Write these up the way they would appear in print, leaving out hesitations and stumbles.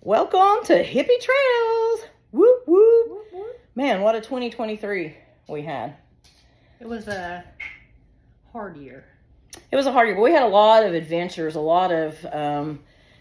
Welcome to Hippie Trails. Whoop, whoop. Whoop, whoop. Man, what a 2023 we had. It was a hard year. It was a hard year, but we had a lot of adventures, a lot of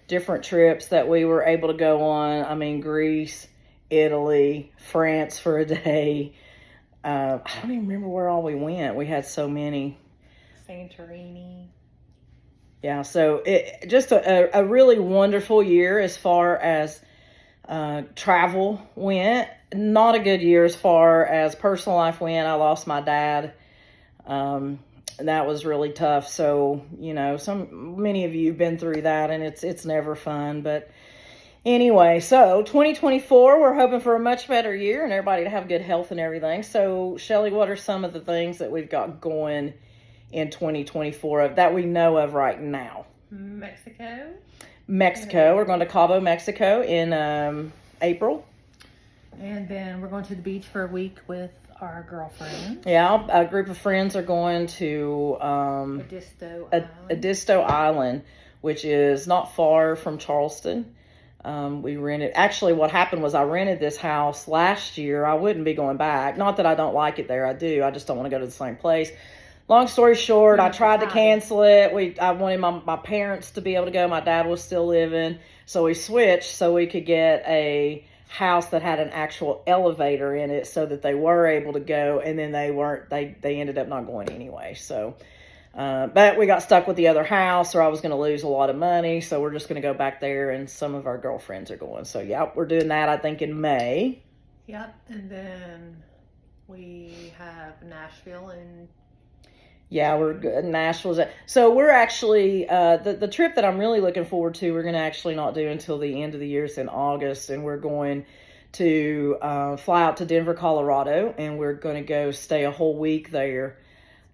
different trips that we were able to go on. I mean, Greece, Italy, France for a day. I don't even remember where all we went. We had so many. Santorini. Yeah, so it just a really wonderful year as far as travel went. Not a good year as far as personal life went. I lost my dad. That was really tough. So, many of you have been through that, and it's never fun. But anyway, so 2024, we're hoping for a much better year and everybody to have good health and everything. So, Shelly, what are some of the things that we've got going in 2024 that we know of right now? Mexico. We're going to Cabo, Mexico in April. And then we're going to the beach for a week with our girlfriends. Yeah, a group of friends are going to Edisto Island, which is not far from Charleston. Actually what happened was I rented this house last year. I wouldn't be going back. Not that I don't like it there, I do. I just don't want to go to the same place. Long story short, I tried to cancel it. I wanted my parents to be able to go. My dad was still living. So we switched so we could get a house that had an actual elevator in it so that they were able to go. And then they ended up not going anyway. So, but we got stuck with the other house, or I was going to lose a lot of money. So we're just going to go back there, and some of our girlfriends are going. So yeah, we're doing that, I think, in May. Yep. And then we have Nashville and we're good. Nashville's so we're actually the trip that I'm really looking forward to. We're going to actually not do until the end of the year. It's in August, and we're going to fly out to Denver, Colorado, and we're going to go stay a whole week there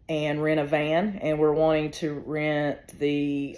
and rent a van. And we're wanting to rent the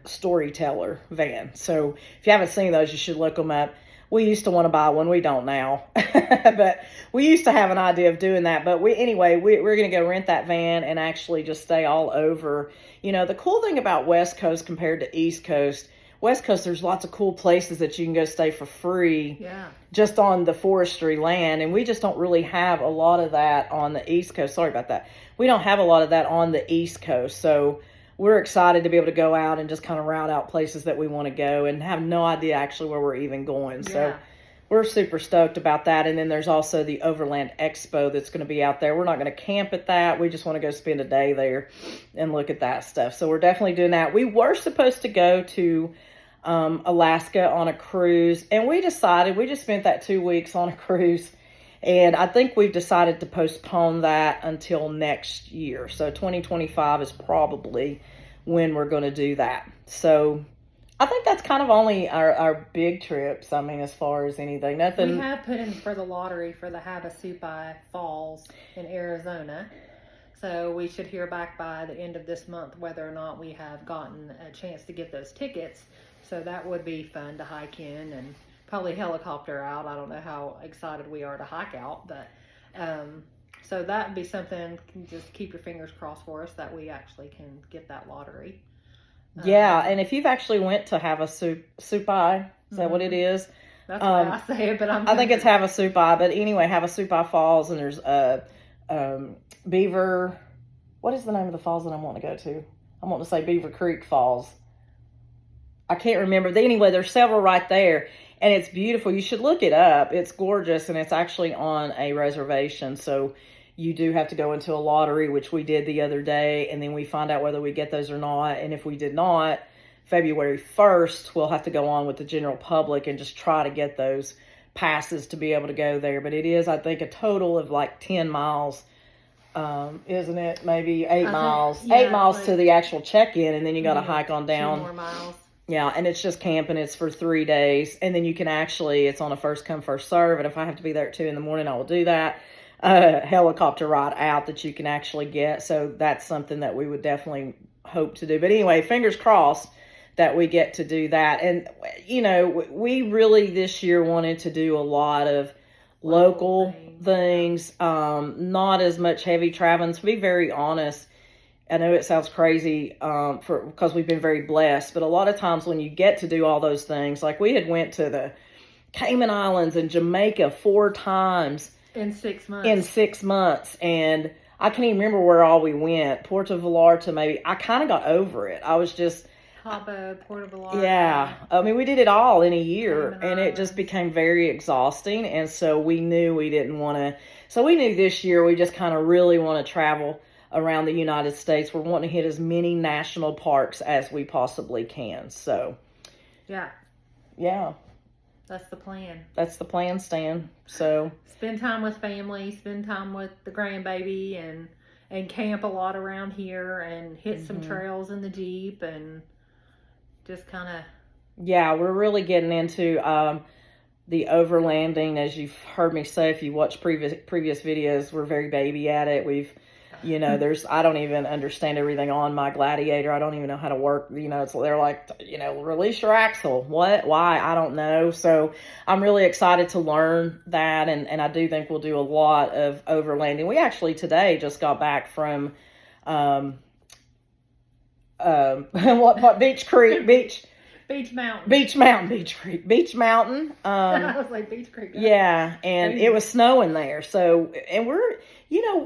Storyteller van. So if you haven't seen those, you should look them up. We used to want to buy one. We don't now. But we used to have an idea of doing that. But we're going to go rent that van and actually just stay all over. The cool thing about West Coast compared to East Coast, West Coast, there's lots of cool places that you can go stay for free just on the forestry land. And we just don't really have a lot of that on the East Coast. Sorry about that. We don't have a lot of that on the East Coast. So we're excited to be able to go out and just kind of route out places that we want to go and have no idea actually where we're even going. Yeah. So we're super stoked about that. And then there's also the Overland Expo that's going to be out there. We're not going to camp at that. We just want to go spend a day there and look at that stuff. So we're definitely doing that. We were supposed to go to Alaska on a cruise, and we just spent that 2 weeks on a cruise. And I think we've decided to postpone that until next year. So 2025 is probably when we're going to do that. So I think that's kind of only our big trips. I mean, as far as anything, nothing. We have put in for the lottery for the Havasupai Falls in Arizona. So we should hear back by the end of this month whether or not we have gotten a chance to get those tickets. So that would be fun to hike in and probably helicopter out. I don't know how excited we are to hike out, but so that would be something. Just keep your fingers crossed for us that we actually can get that lottery. Yeah, and if you've actually went to Havasupai, is that what it is? That's the way I say it, but I think it's Havasupai. But anyway, Havasupai Falls, and there's Beaver. What is the name of the falls that I want to go to? I want to say Beaver Creek Falls. I can't remember. Anyway, there's several right there. And it's beautiful. You should look it up. It's gorgeous, and it's actually on a reservation. So you do have to go into a lottery, which we did the other day, and then we find out whether we get those or not. And if we did not, February 1st, we'll have to go on with the general public and just try to get those passes to be able to go there. But it is, I think, a total of like 10 miles, isn't it? Maybe 8 miles. 8 miles to the actual check-in, and then you got to hike on down. 2 more miles. Yeah, and it's just camping. It's for 3 days. And then you can it's on a first come, first serve. And if I have to be there at 2 in the morning, I will do that. Helicopter ride out that you can actually get. So that's something that we would definitely hope to do. But anyway, fingers crossed that we get to do that. And, we really this year wanted to do a lot of local things, not as much heavy traveling. To be very honest, I know it sounds crazy because we've been very blessed, but a lot of times when you get to do all those things, like we had went to the Cayman Islands and Jamaica 4 times in 6 months. And I can't even remember where all we went. Puerto Vallarta, maybe. I kind of got over it. I was just Cabo, Puerto Vallarta. Yeah, I mean, we did it all in a year, Cayman and it just Islands. became very exhausting. And so we knew we didn't want to. So we knew this year we just kind of really want to travel around the United States. We're wanting to hit as many national parks as we possibly can. So Yeah, yeah, that's the plan. that's the plan, Stan. So Spend time with family, spend time with the grandbaby, and camp a lot around here, and hit some trails in the Jeep, and just kind of. yeah, we're really getting into the overlanding, as you've heard me say. If you watch previous videos, we're very baby at it. We've, I don't even understand everything on my Gladiator. I don't even know how to work. They're like, release your axle. What? Why? I don't know. So I'm really excited to learn that, and I do think we'll do a lot of overlanding. We actually today just got back from what Beach Creek Beach Mountain. Beach Mountain. I was like, Beach Creek. Yeah, and it was snowing there. So, and we're,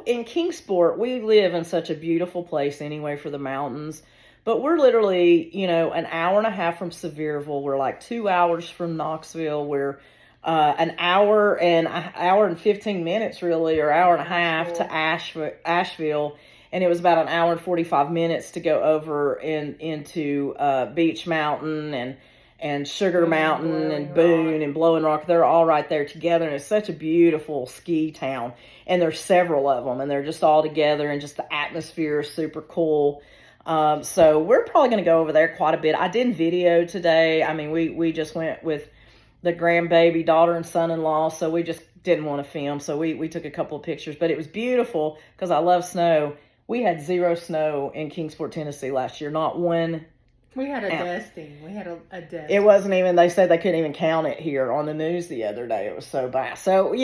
in Kingsport, we live in such a beautiful place anyway for the mountains. But we're literally, an hour and a half from Sevierville. We're like 2 hours from Knoxville. We're an hour and 15 minutes, really, or hour and a half to Asheville. And it was about an hour and 45 minutes to go over into Beach Mountain and Sugar Mountain and Boone and Blowing Rock. They're all right there together. And it's such a beautiful ski town. And there's several of them. And they're just all together. And just the atmosphere is super cool. So we're probably going to go over there quite a bit. I did video today. I mean, we just went with the grandbaby, daughter and son-in-law. So we just didn't want to film. So we took a couple of pictures. But it was beautiful because I love snow. We had 0 snow in Kingsport, Tennessee last year. Not one. We had a dusting. We had a dusting. It wasn't even, they said they couldn't even count it here on the news the other day. It was so bad. So,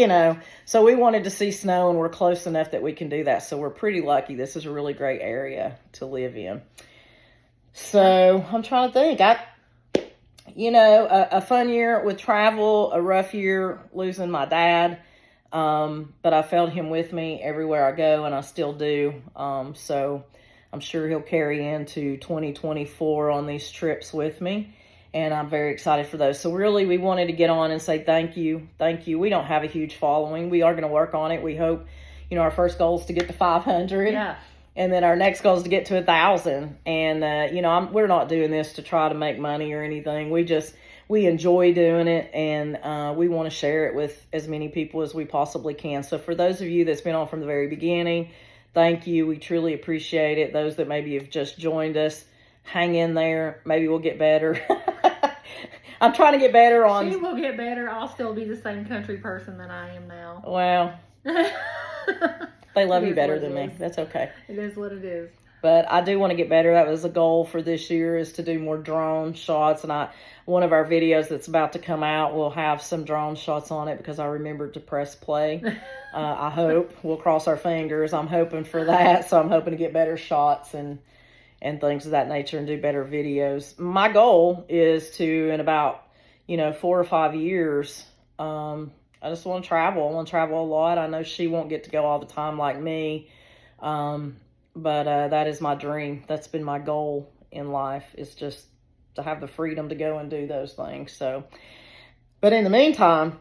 so we wanted to see snow, and we're close enough that we can do that. So we're pretty lucky. This is a really great area to live in. So I'm trying to think. A fun year with travel, a rough year losing my dad. But I felt him with me everywhere I go, and I still do. So I'm sure he'll carry into 2024 on these trips with me, and I'm very excited for those. So really, we wanted to get on and say thank you. Thank you. We don't have a huge following. We are going to work on it. We hope, our first goal is to get to 500. Yeah. And then our next goal is to get to 1,000. And, we're not doing this to try to make money or anything. We enjoy doing it, and we want to share it with as many people as we possibly can. So for those of you that's been on from the very beginning, thank you. We truly appreciate it. Those that maybe have just joined us, hang in there. Maybe we'll get better. I'm trying to get better on... She will get better. I'll still be the same country person that I am now. Well, they love you better than me. That's okay. It is what it is. But I do want to get better. That was a goal for this year, is to do more drone shots. And one of our videos that's about to come out will have some drone shots on it because I remembered to press play. I hope. We'll cross our fingers. I'm hoping for that. So I'm hoping to get better shots and things of that nature and do better videos. My goal is to, in about, 4 or 5 years, I just want to travel. I want to travel a lot. I know she won't get to go all the time like me. But that is my dream. That's been my goal in life, is just to have the freedom to go and do those things. So, but in the meantime,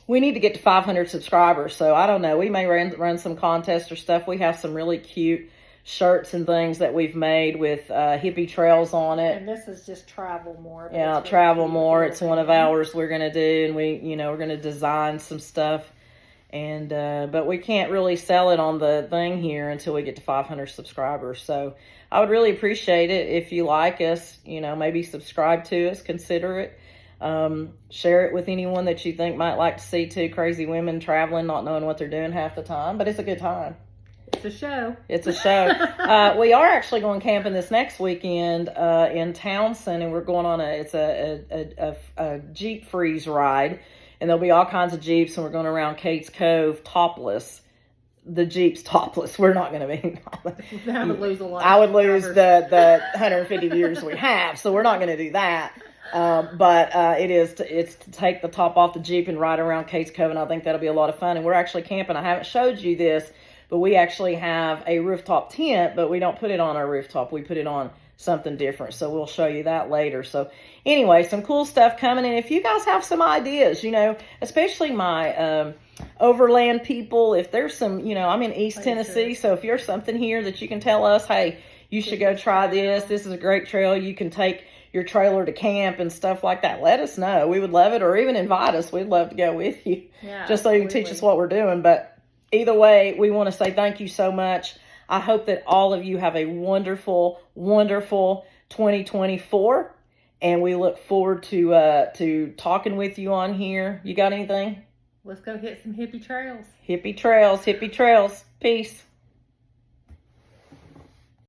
we need to get to 500 subscribers. So I don't know. We may run some contests or stuff. We have some really cute shirts and things that we've made with hippie trails on it. And this is just travel more. Yeah, travel more. It's one of ours we're going to do. And we're going to design some stuff. And, but we can't really sell it on the thing here until we get to 500 subscribers. So I would really appreciate it if you like us, maybe subscribe to us, consider it. Share it with anyone that you think might like to see 2 crazy women traveling, not knowing what they're doing half the time, but it's a good time. It's a show. It's a show. We are actually going camping this next weekend, in Townsend, and we're going on a Jeep freeze ride. And there'll be all kinds of Jeeps, and we're going around Kate's Cove topless. the Jeep's topless. We're not going to be. That would lose a lot. I would lose subscribers. the 150 viewers we have, so we're not going to do that. But it's to take the top off the Jeep and ride around Kate's Cove, and I think that'll be a lot of fun. And we're actually camping. I haven't showed you this, but we actually have a rooftop tent, but we don't put it on our rooftop. We put it on something different. So we'll show you that later. So anyway, some cool stuff coming. And if you guys have some ideas, especially my overland people, if there's some, I'm in East Tennessee. So if you're something here that you can tell us, hey, you should go try this. This is a great trail. You can take your trailer to camp and stuff like that. Let us know. We would love it. Or even invite us. We'd love to go with you. Yeah, just so you can teach us what we're doing. But either way, we want to say thank you so much. I hope that all of you have a wonderful, wonderful 2024. And we look forward to talking with you on here. You got anything? Let's go hit some hippie trails. Hippie trails, hippie trails. Peace.